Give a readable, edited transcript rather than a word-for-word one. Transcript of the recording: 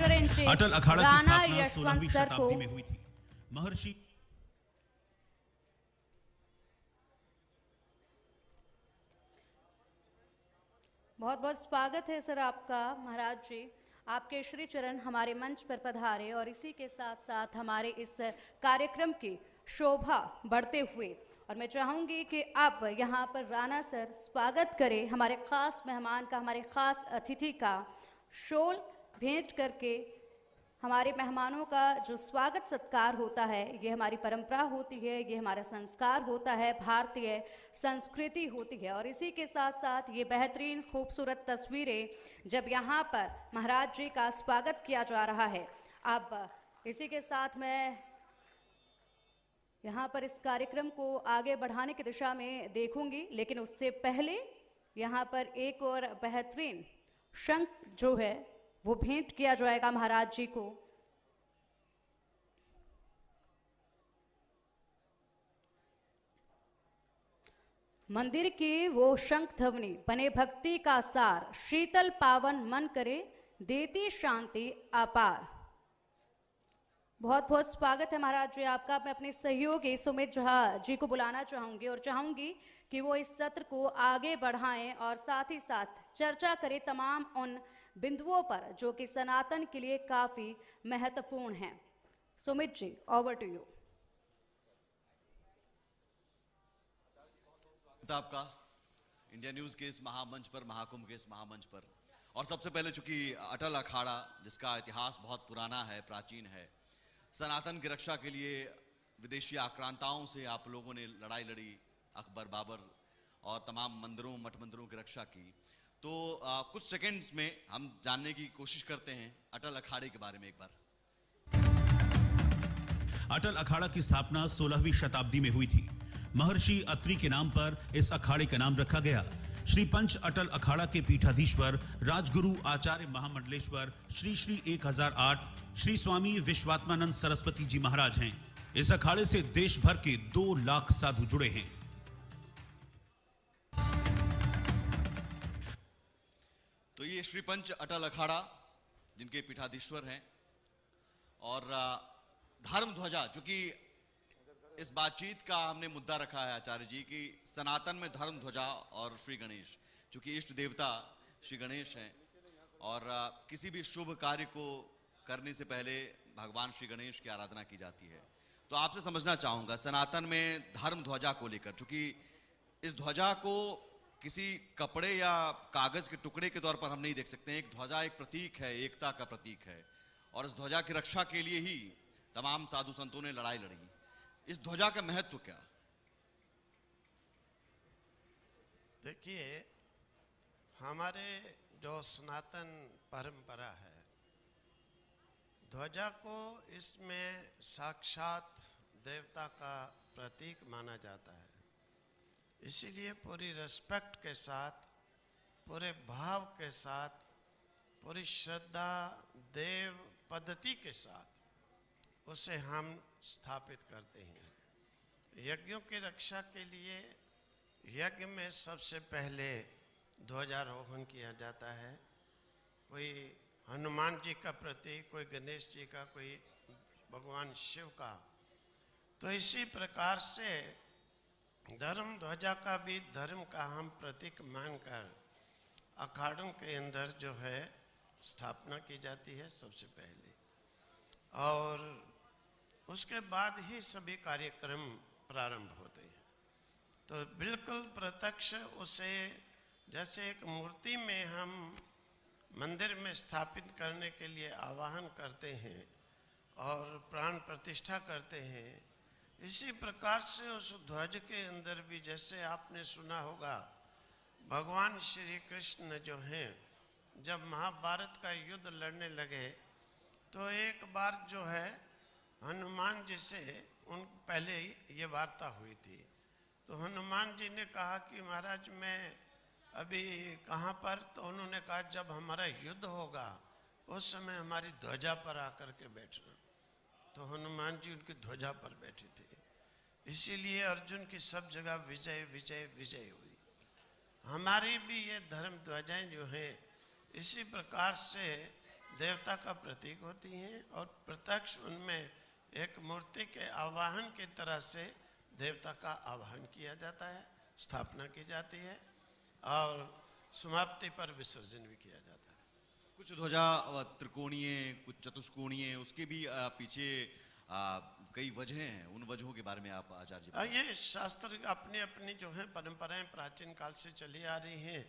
विचारांचे अटल अखाड़ा की राणा स्थापना यशवंत 16वीं सर को शताब्दी में हुई थी। महर्षि बहुत बहुत स्वागत है सर आपका। महाराज जी, आपके श्री चरण हमारे मंच पर पधारे और इसी के साथ साथ हमारे इस कार्यक्रम की शोभा बढ़ते हुए, और मैं चाहूंगी कि अब यहाँ पर राणा सर स्वागत करें हमारे खास मेहमान का, हमारे खास अतिथि का। शॉल भेंट करके हमारे मेहमानों का जो स्वागत सत्कार होता है, ये हमारी परंपरा होती है, ये हमारा संस्कार होता है, भारतीय संस्कृति होती है। और इसी के साथ साथ ये बेहतरीन खूबसूरत तस्वीरें जब यहाँ पर महाराज जी का स्वागत किया जा रहा है। अब इसी के साथ मैं यहाँ पर इस कार्यक्रम को आगे बढ़ाने की दिशा में देखूंगी, लेकिन उससे पहले यहाँ पर एक और बेहतरीन शंख जो है वो भेंट किया जाएगा महाराज जी को। मंदिर की वो शंख ध्वनि बने भक्ति का सार, शीतल पावन मन करे देती शांति अपार। बहुत बहुत स्वागत है महाराज जी आपका। मैं अपने सहयोगी सुमित झा जी को बुलाना चाहूंगी और चाहूंगी कि वो इस सत्र को आगे बढ़ाएं और साथ ही साथ चर्चा करें तमाम उन बिंदुओं पर जो कि सनातन के लिए काफी महत्वपूर्ण हैं। Sumit ji, over to you. आपका इंडिया न्यूज के इस महामंच पर, महाकुंभ के इस महामंच पर, और सबसे पहले चूंकि अटल अखाड़ा जिसका इतिहास बहुत पुराना है, प्राचीन है, सनातन की रक्षा के लिए विदेशी आक्रांताओं से आप लोगों ने लड़ाई लड़ी, अकबर, बाबर और तमाम मंदिरों, मठ मंदिरों की रक्षा की। तो कुछ सेकंड्स में हम जानने की कोशिश करते हैं अटल अखाड़े के बारे में एक बार। अटल अखाड़ा की स्थापना 16वीं शताब्दी में हुई थी। महर्षि अत्रि के नाम पर इस अखाड़े का नाम रखा गया। श्री पंच अटल अखाड़ा के पीठाधीश्वर राजगुरु आचार्य महामंडलेश्वर श्री श्री 1008 श्री स्वामी विश्वात्मानंद सरस्वती जी महाराज हैं। इस अखाड़े से देश भर के 2 लाख साधु जुड़े हैं। तो ये श्री पंच अटल अखाड़ा जिनके पीठाधीश्वर हैं, और धर्म ध्वजा, चूंकि इस बातचीत का हमने मुद्दा रखा है आचार्य जी की सनातन में धर्म ध्वजा और श्री गणेश, चूंकि इष्ट देवता श्री गणेश हैं और किसी भी शुभ कार्य को करने से पहले भगवान श्री गणेश की आराधना की जाती है। तो आपसे समझना चाहूंगा सनातन में धर्म ध्वजा को लेकर, चूंकि इस ध्वजा को किसी कपड़े या कागज के टुकड़े के तौर पर हम नहीं देख सकते हैं। एक ध्वजा एक प्रतीक है, एकता का प्रतीक है, और इस ध्वजा की रक्षा के लिए ही तमाम साधु संतों ने लड़ाई लड़ी। इस ध्वजा का महत्व क्या? देखिए, हमारे जो सनातन परंपरा है, ध्वजा को इसमें साक्षात देवता का प्रतीक माना जाता है। इसीलिए पूरी रिस्पेक्ट के साथ, पूरे भाव के साथ, पूरी श्रद्धा देव पद्धति के साथ उसे हम स्थापित करते हैं। यज्ञों की रक्षा के लिए यज्ञ में सबसे पहले ध्वजारोहण किया जाता है। कोई हनुमान जी का प्रतीक, कोई गणेश जी का, कोई भगवान शिव का। तो इसी प्रकार से धर्म ध्वजा का भी धर्म का हम प्रतीक मानकर अखाड़ों के अंदर जो है स्थापना की जाती है सबसे पहले, और उसके बाद ही सभी कार्यक्रम प्रारंभ होते हैं। तो बिल्कुल प्रत्यक्ष उसे जैसे एक मूर्ति में हम मंदिर में स्थापित करने के लिए आवाहन करते हैं और प्राण प्रतिष्ठा करते हैं, इसी प्रकार से उस ध्वज के अंदर भी, जैसे आपने सुना होगा, भगवान श्री कृष्ण जो हैं जब महाभारत का युद्ध लड़ने लगे तो एक बार जो है हनुमान जी से उन पहले ये वार्ता हुई थी। तो हनुमान जी ने कहा कि महाराज मैं अभी कहाँ पर? तो उन्होंने कहा जब हमारा युद्ध होगा उस समय हमारी ध्वजा पर आकर के बैठना। तो हनुमान जी उनकी ध्वजा पर बैठे थे। इसीलिए अर्जुन की सब जगह विजय विजय विजय हुई। हमारी भी ये धर्म ध्वजाएं जो हैं इसी प्रकार से देवता का प्रतीक होती हैं और प्रत्यक्ष उनमें एक मूर्ति के आवाहन की तरह से देवता का आवाहन किया जाता है, स्थापना की जाती है और समाप्ति पर विसर्जन भी किया जाता है। कुछ ध्वजा त्रिकोणीय, कुछ चतुष्कोणीय, उसके भी पीछे कई वजह हैं। उन वजहों के बारे में आप आचार्य जी ये शास्त्र अपनी अपनी जो है परंपराएं प्राचीन काल से चली आ रही हैं।